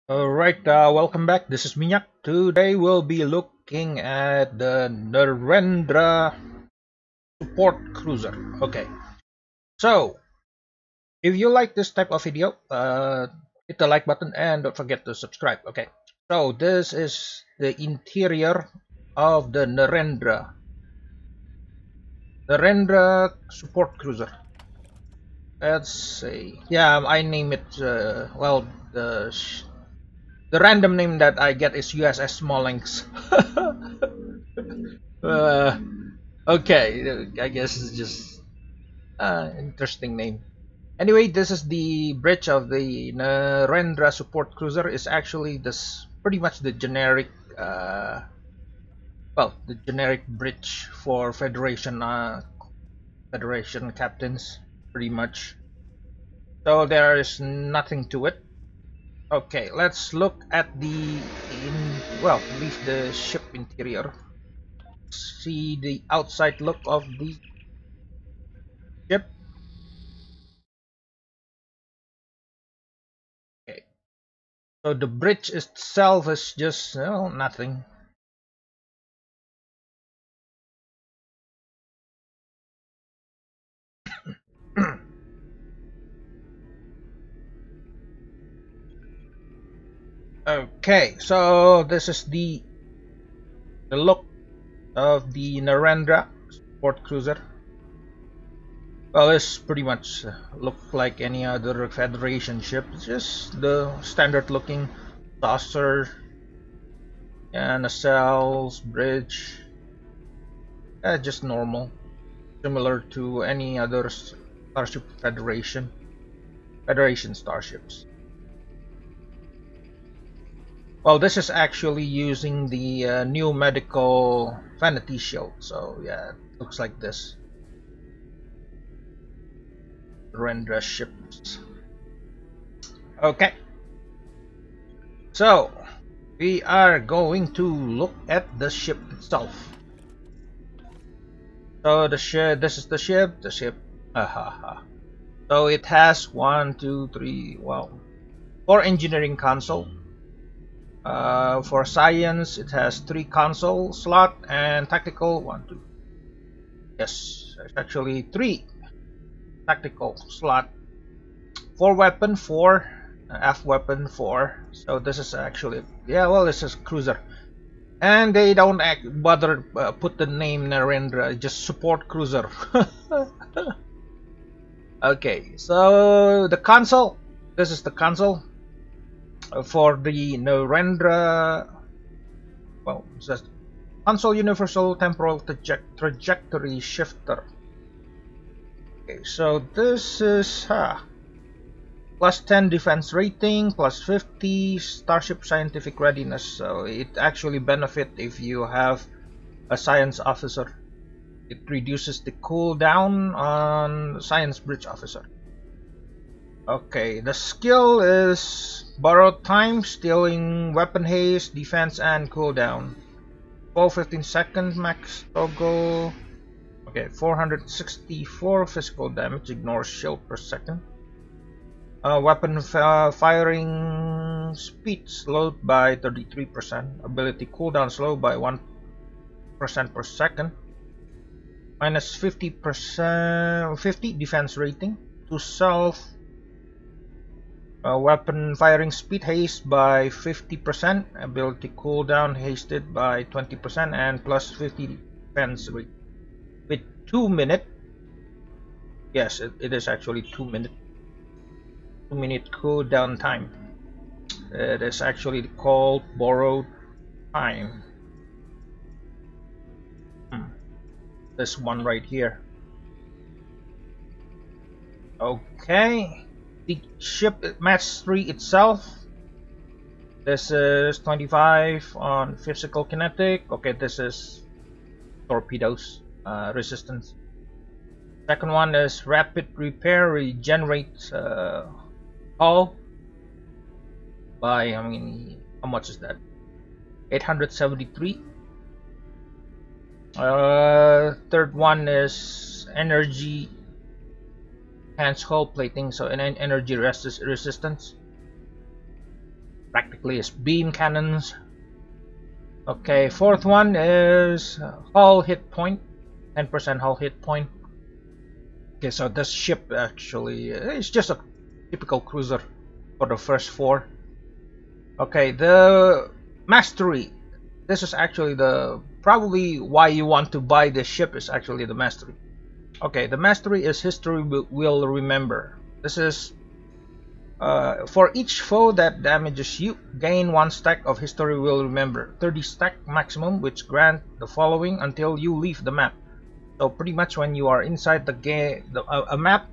Alright, welcome back. This is Minyak. Today we'll be looking at the Narendra support cruiser. Okay, so if you like this type of video, hit the like button and don't forget to subscribe. Okay, so this is the interior of the Narendra support cruiser. Let's see. Yeah, I name it. Well, the random name that I get is USS Smolensk. uh, okay, I guess it's just interesting name. Anyway, this is the bridge of the Narendra support cruiser. Is actually this pretty much the generic, the generic bridge for Federation captains, pretty much. So there is nothing to it. Okay, let's look at leave the ship interior. See the outside look of the ship. Okay, so the bridge itself is just nothing. Okay, so this is the look of the Narendra support cruiser. Well, it's pretty much look like any other Federation ship. It's just the standard looking saucer and nacelles, bridge. Just normal, similar to any other Starship Federation starships. Well, this is actually using the new medical vanity shield, so yeah, it looks like this. Narendra ships. Okay, so we are going to look at the ship itself. So the ship, this is the ship. So it has 4 engineering console. For science, it has 3 console slot and tactical 1, 2. Yes, there's actually 3 tactical slot. For weapon 4, F weapon 4. So this is actually this is cruiser, and they don't bother put the name Narendra, just support cruiser. Okay, so the console. This is the console. For the Narendra, it says console universal temporal trajectory shifter. Okay, so this is plus 10 defense rating, plus 50 starship scientific readiness. So it actually benefit if you have a science officer. It reduces the cooldown on science bridge officer. Okay, the skill is borrowed time, stealing, weapon haste, defense, and cooldown. 15 second max toggle. Okay, 464 physical damage, ignores shield per second. Weapon firing speed slowed by 33%. Ability cooldown slowed by 1% per second. Minus 50%, 50 defense rating. To self. Weapon firing speed haste by 50%, ability cooldown hasted by 20%, and plus 50 defense rate. With 2 minute, yes, it is actually 2 minute. 2-minute cooldown time. It is actually called borrowed time. This one right here. Okay. The ship mastery itself. This is 25 on physical kinetic. Okay, this is torpedoes resistance. Second one is rapid repair, regenerate hull by how much is that? 873. Third one is energy enhanced hull plating, so an energy resistance. practically is beam cannons. Okay, fourth one is hull hit point, 10% hull hit point. Okay, so this ship actually is just a typical cruiser for the first four. Okay, the mastery. This is actually the probably why you want to buy this ship is actually the mastery. Okay, the mastery is history will remember. This is for each foe that damages you, gain 1 stack of history will remember. 30 stack maximum, which grant the following until you leave the map. So pretty much when you are inside the game, a map,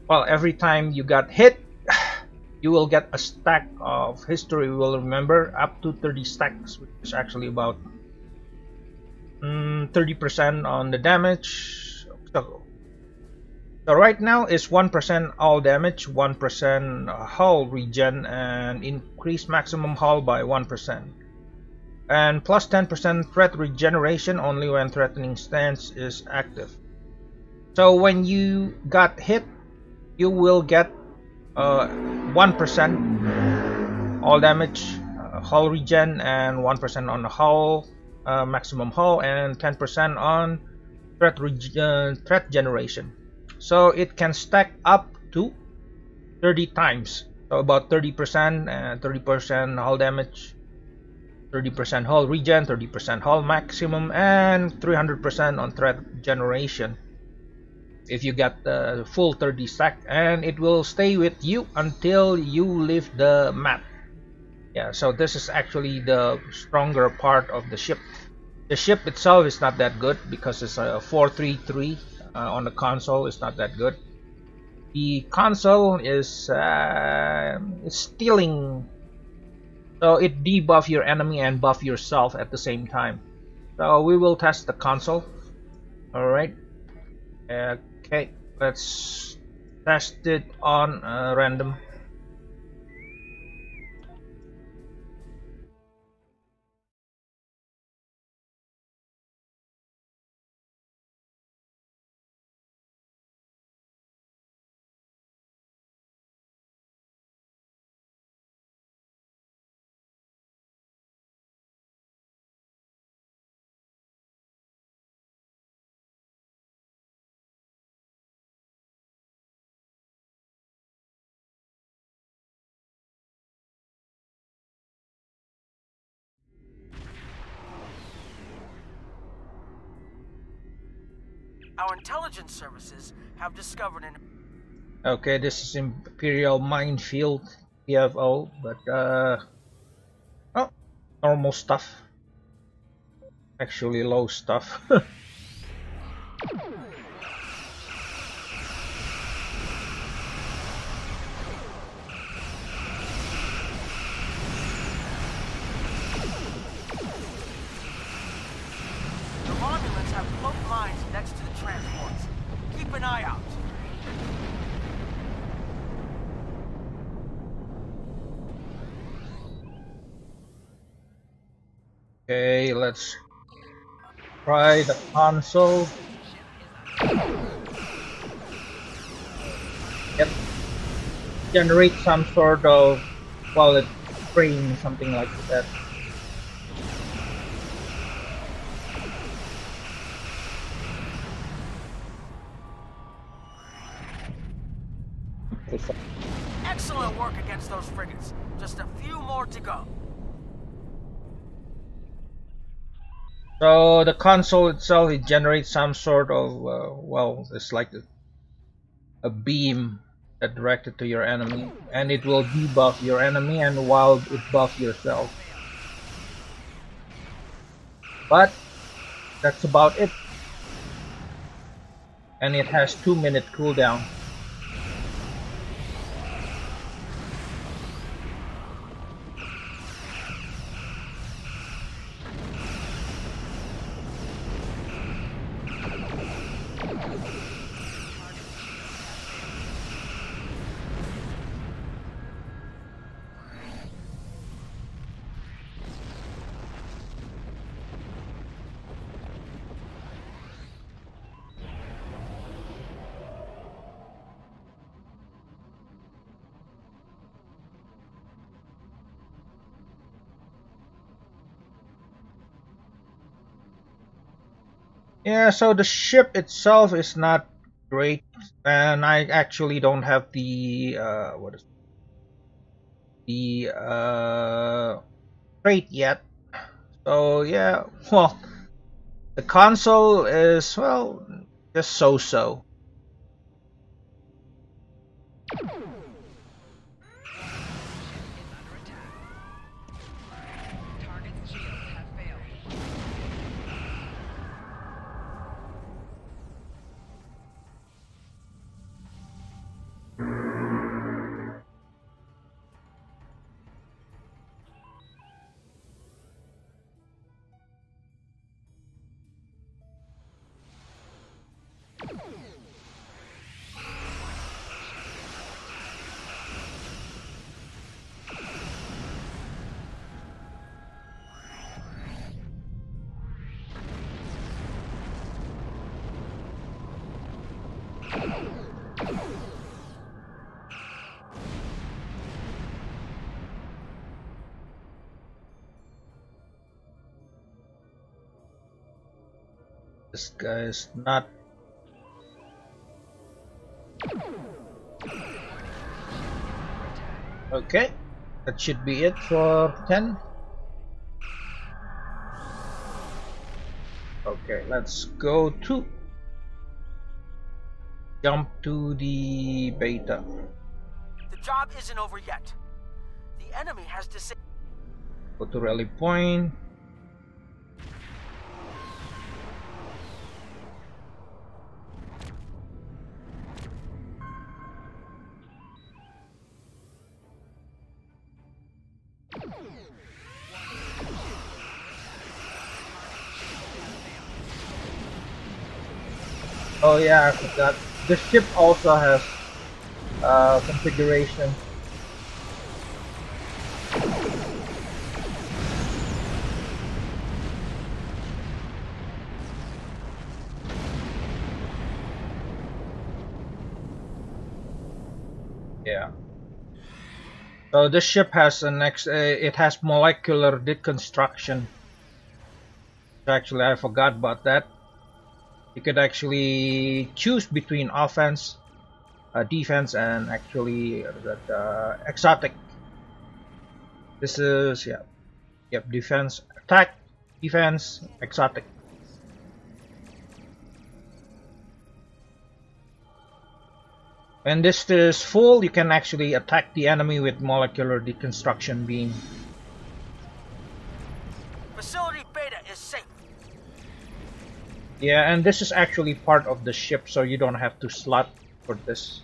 well, every time you got hit, you will get a stack of history will remember, up to 30 stacks, which is actually about 30% on the damage. So right now is 1% all damage, 1% hull regen, and increase maximum hull by 1%. And plus 10% threat regeneration only when threatening stance is active. So when you got hit, you will get 1% all damage, hull regen, and 1% on the hull, maximum hull, and 10% on threat generation. So it can stack up to 30 times. So about 30% and 30% hull damage, 30% hull regen, 30% hull maximum, and 300% on threat generation. If you get the full 30 stack, and it will stay with you until you leave the map. Yeah, so this is actually the stronger part of the ship. The ship itself is not that good because it's a 433 on the console. It's not that good. The console is stealing, so it debuff your enemy and buff yourself at the same time. So we will test the console. All right. Okay, let's test it on random. Our intelligence services have discovered an... Okay, this is Imperial Minefield PFO, but oh, normal stuff. Actually low stuff. next to the transports. Keep an eye out. Okay, let's try the console. Yep. Generate some sort of wallet frame, something like that. Excellent work against those frigates. Just a few more to go. So the console itself, it generates some sort of well, it's like a beam that directed to your enemy, and it will debuff your enemy and while it buffs yourself. But that's about it, and it has 2-minute cooldown. Yeah, so the ship itself is not great, and I actually don't have the what is the crate yet. So yeah, well, the console is, well, just so-so. This guy is not. Okay, that should be it for 10. Okay, let's go to jump to the beta. The job isn't over yet. The enemy has disabled. Go to rally point. Oh yeah, I forgot. The ship also has configuration. Yeah. So this ship has it has molecular deconstruction. Actually, I forgot about that. You could actually choose between offense, defense, and actually exotic. This is, yeah, yep, defense, attack, defense, exotic. When this is full, you can actually attack the enemy with molecular deconstruction beam. Facility Beta is safe. Yeah, and this is actually part of the ship, so you don't have to slot for this.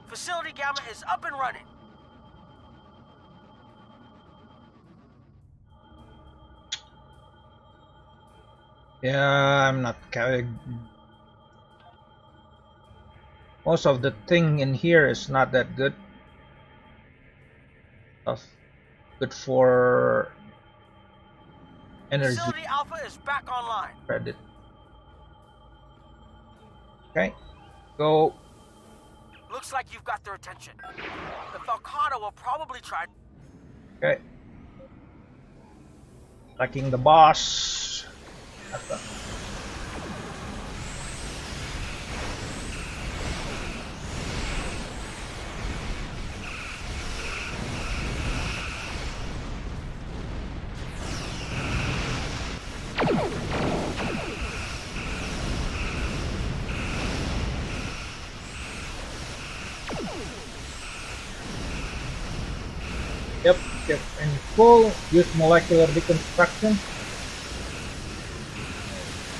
Facility Gamma is up and running. Yeah, I'm not carrying. Most of the thing in here is not that good. Good for energy. Facility Alpha is back online. Credit. Okay, go. Looks like you've got their attention. The Falcata will probably try. Okay. Attacking the boss. Yep, and full. Use molecular deconstruction.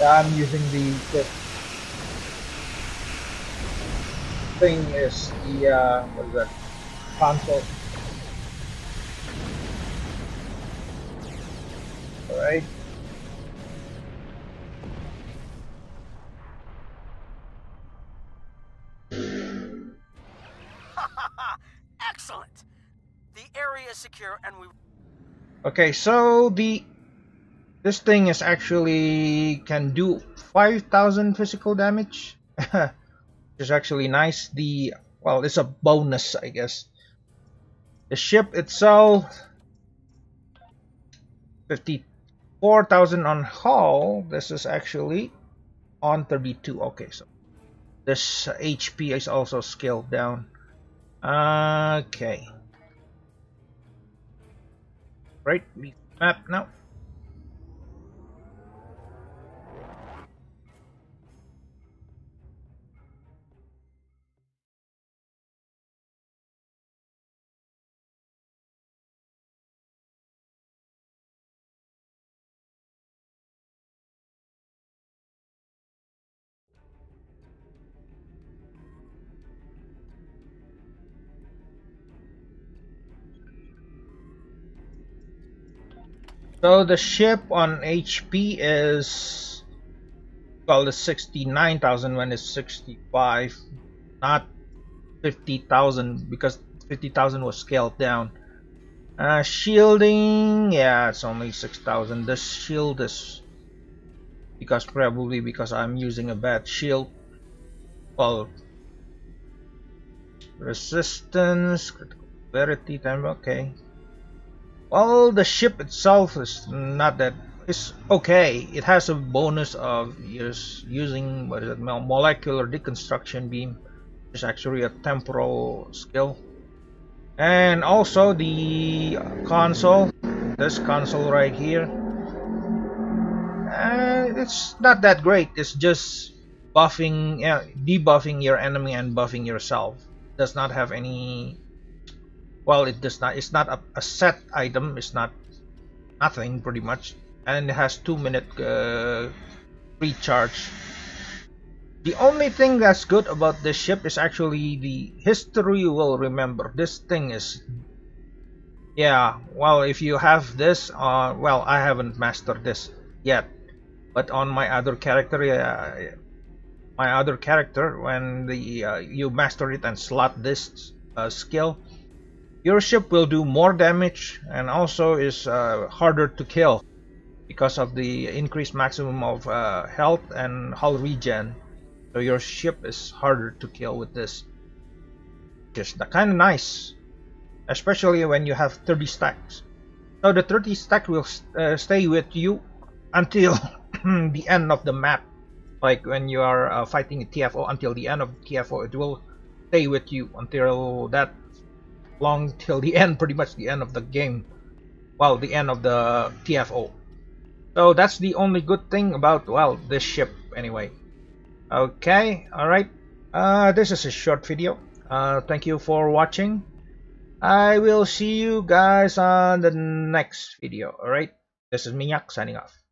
I'm using the thing is the what is that? Console. All right. Excellent. The area is secure, and we. Okay, so this thing is actually can do 5,000 physical damage, which is actually nice. Well, it's a bonus, I guess. The ship itself, 54,000 on hull. This is actually on 32. Okay, so this HP is also scaled down. Okay. Right, map now. So the ship on HP is, well, it's 69,000 when it's 65, not 50,000 because 50,000 was scaled down. Shielding, yeah, it's only 6,000. The shield is probably because I'm using a bad shield. Well, resistance, critical severity, time, okay. Well, the ship itself is not that. It's okay. It has a bonus of using what is it, molecular deconstruction beam, which is actually a temporal skill. And also the console, this console right here, it's not that great. It's just buffing, debuffing your enemy and buffing yourself. It does not have any. Well, it does not. It's not a set item. It's not nothing pretty much, and it has 2-minute recharge. The only thing that's good about this ship is actually the history will remember. This thing is, yeah. Well, if you have this, well, I haven't mastered this yet, but on my other character, when you master it and slot this skill, your ship will do more damage and also is harder to kill because of the increased maximum of health and hull regen. So your ship is harder to kill with this. Just kind of nice, especially when you have 30 stacks. So the 30 stack will stay with you until the end of the map. Like when you are fighting a TFO, until the end of the TFO, it will stay with you until that long, till the end, pretty much the end of the game. Well, the end of the TFO. So that's the only good thing about, well, this ship anyway. Okay, alright. This is a short video. Thank you for watching. I will see you guys on the next video. Alright, this is Minyak signing off.